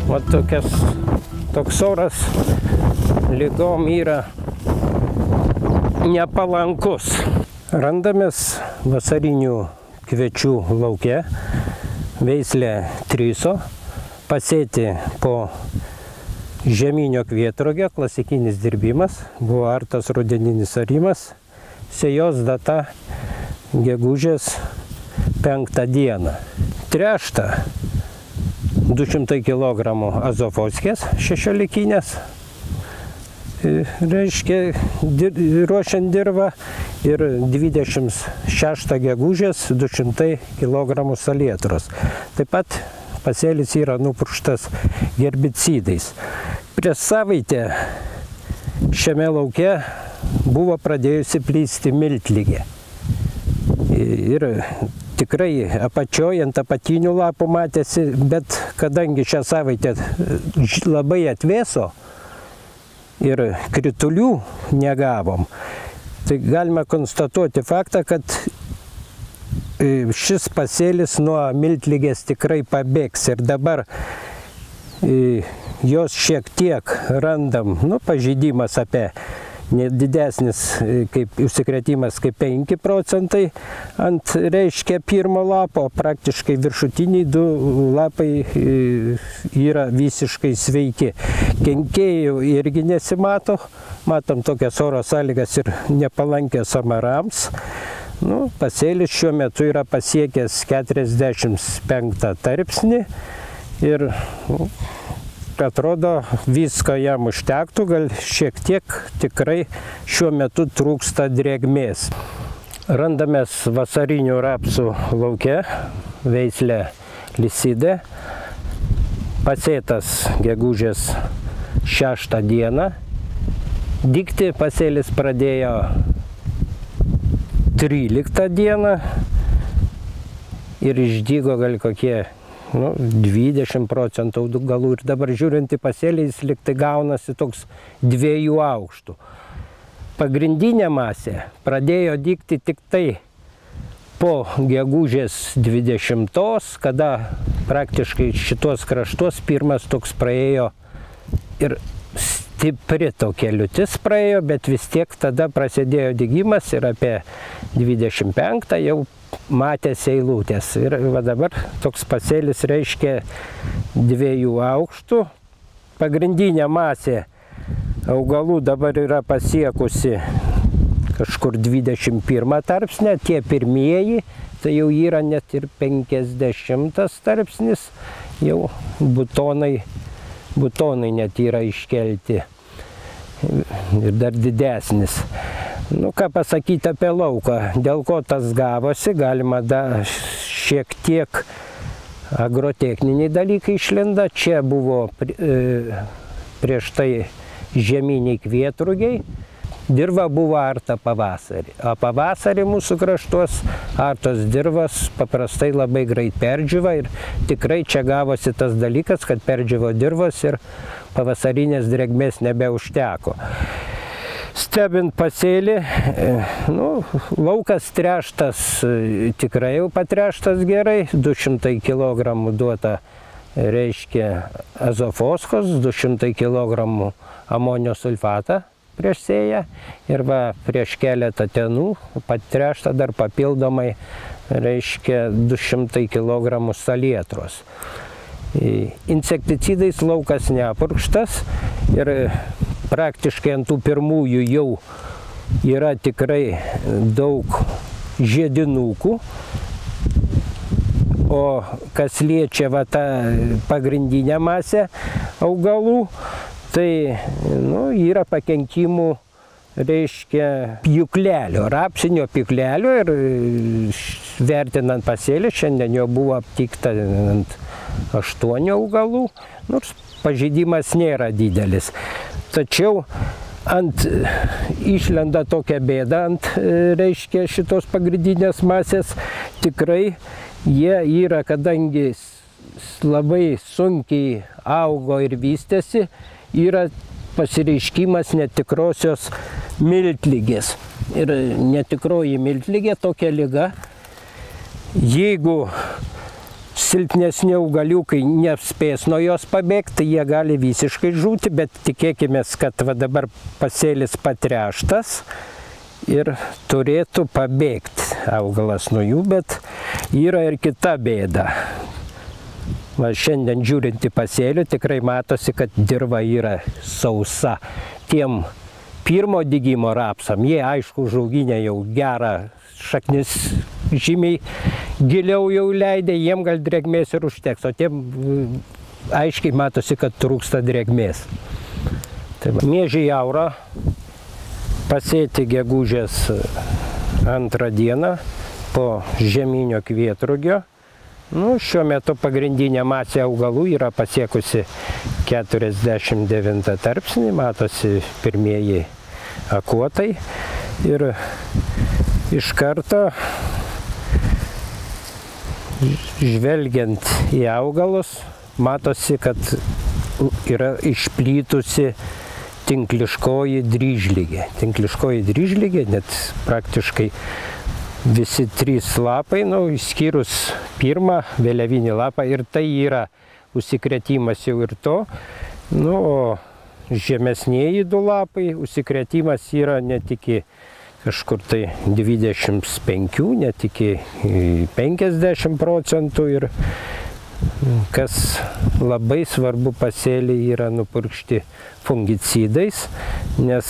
O toks oras lygom yra nepalankus. Randamės vasarinių kviečių lauke, veislė Tryso, pasėti po žieminio kvietrogio, klasikinis dirbimas, buvo artas rudeninis arimas, sėjos data gegužės 5 dieną. Trešta 200 kg azofoskės 16-kinės, reiškia ruošiant dirvą, ir 26 gegužės 200 kg salietros. Taip pat pasėlis yra nupurkštas herbicidais. Prieš savaitę šiame lauke buvo pradėjusi plisti miltligė. Ir tikrai apačioje ant apatinių lapų matėsi, bet kadangi šią savaitę labai atvėso ir kritulių negavom, tai galime konstatuoti faktą, kad šis pasėlis nuo miltligės tikrai pabėgs. Ir dabar jos šiek tiek randam, pažeidimas apie nedidesnis kaip užsikrėtimas kaip 5 procentai ant, reiškia, pirmo lapo, praktiškai viršutiniai 2 lapai yra visiškai sveiki. Kenkėjų irgi nesimato, matom tokias oro sąlygas ir nepalankės amarams. Pasėlis šiuo metu yra pasiekęs 45 tarpsnį ir atrodo, visko jam užtektų, gal šiek tiek tikrai šiuo metu trūksta drėgmės. Randamės vasarinių rapsų lauke, veislė Lisidė, pasėtas gegužės 6 dieną. Dygti pasėlis pradėjo 13 dieną ir išdygo gal kokie 20 procentų augalų. Ir dabar žiūrint į pasėlį, jis lyg tai gaunasi toks 2 aukštų. Pagrindinė masė pradėjo dygti tik tai po gegužės 20, kada praktiškai šitos kraštos pirmas toks praėjo ir stipri tokia liūtis praėjo, bet vis tiek tada prasidėjo dygimas ir apie 25 jau matėsi eilutės. Ir va dabar toks pasėlis reiškia 2 aukštų. Pagrindinė masė augalų dabar yra pasiekusi kažkur 21 tarpsnį, tie pirmieji, tai jau yra net ir 50 tarpsnis, jau butonai net yra iškelti ir dar didesnis. Ką pasakyti apie lauką, dėl ko tas gavosi, galima šiek tiek agrotechniniai dalykai išlenda. Čia buvo prieš tai žieminiai kvietrugiai, dirva buvo arta pavasarį. O pavasarį mūsų kraštuos artos dirvas paprastai labai greit perdžiūva ir tikrai čia gavosi tas dalykas, kad perdžiūvo dirvos ir pavasarinės drėgmės nebeužteko. Stebint pasėlį, laukas tręštas, tikrai jau patręštas gerai, 200 kg duota, reiškia, azofoskos, 200 kg amonio sulfatą prieš sėją ir prieš keletą dienų patręšta dar papildomai, reiškia, 200 kg salietros. Insekticidais laukas neapurkštas ir praktiškai ant tų pirmųjų jau yra tikrai daug žiedinukų, o kas liečia tą pagrindinę masę augalų, tai yra pakenkimų, reiškia, pjūklelio, rapsinio pjūklelio, ir vertinant pasėlį, šiandien jo buvo aptikta ant 8 augalų, nors pažeidimas nėra didelis. Tačiau išlenda tokia bėda ant, reiškia, šitos pagrindinės masės, tikrai jie yra, kadangi labai sunkiai augo ir vystėsi, yra pasireiškimas netikrosios miltligės. Ir netikroji miltligė, tokia liga, jeigu silpnesni augaliukai nespės nuo jos pabėgti, tai jie gali visiškai žūti, bet tikėkime, kad va dabar pasėlis patreštas ir turėtų pabėgti augalas nuo jų, bet yra ir kita bėda. Va, šiandien žiūrint į pasėlių tikrai matosi, kad dirva yra sausa. Tiem pirmo dygimo rapsam, jie aišku užauginę jau gerą šaknis, žymiai giliau jau leidė, jiem gal drėgmės ir užteks, o tiem aiškiai matosi, kad trūksta drėgmės. Tai miežiai jaurą pasėti gegužės 2 dieną po žieminio kvietrugio. Nu, šiuo metu pagrindinė masė augalų yra pasiekusi 49 tarpsnį, matosi pirmieji akuotai ir iš karto žvelgiant į augalus matosi, kad yra išplytusi tinkliškoji dryžligė. Tinkliškoji dryžligė, net praktiškai visi 3 lapai, išskyrus pirmą vėliavinį lapą, ir tai yra užsikrėtimas jau ir to. O žemesnieji 2 lapai, užsikrėtimas yra net iki kažkur tai 25, net iki 50%. Ir kas labai svarbu pasėliai yra nupurkšti fungicidais, nes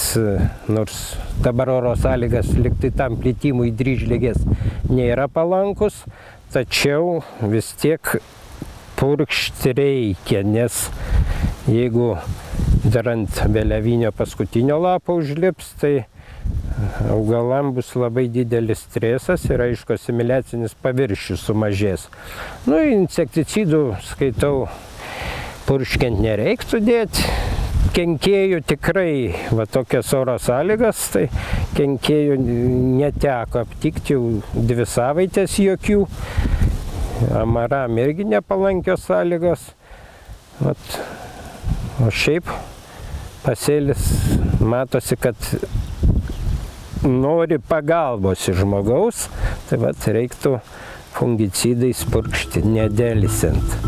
nors dabar oro sąlygas liktai tam plitimui dryžligės nėra palankus, tačiau vis tiek purkšti reikia, nes jeigu dar ant vėliavinio paskutinio lapo užlips, tai augalam bus labai didelis stresas ir aišku asimiliacinis paviršius sumažės. Insekticidų, skaitau, purškiant nereiktų dėti. Kenkėjų tikrai, va tokias oro sąlygas, tai kenkėjų neteko aptikti jau 2 savaitės jokių. Amaram irgi nepalankios sąlygos. O šiaip pasėlis matosi, kad nori pagalbos iš žmogaus, tai reiktų fungicidais purkšti nedelsiant.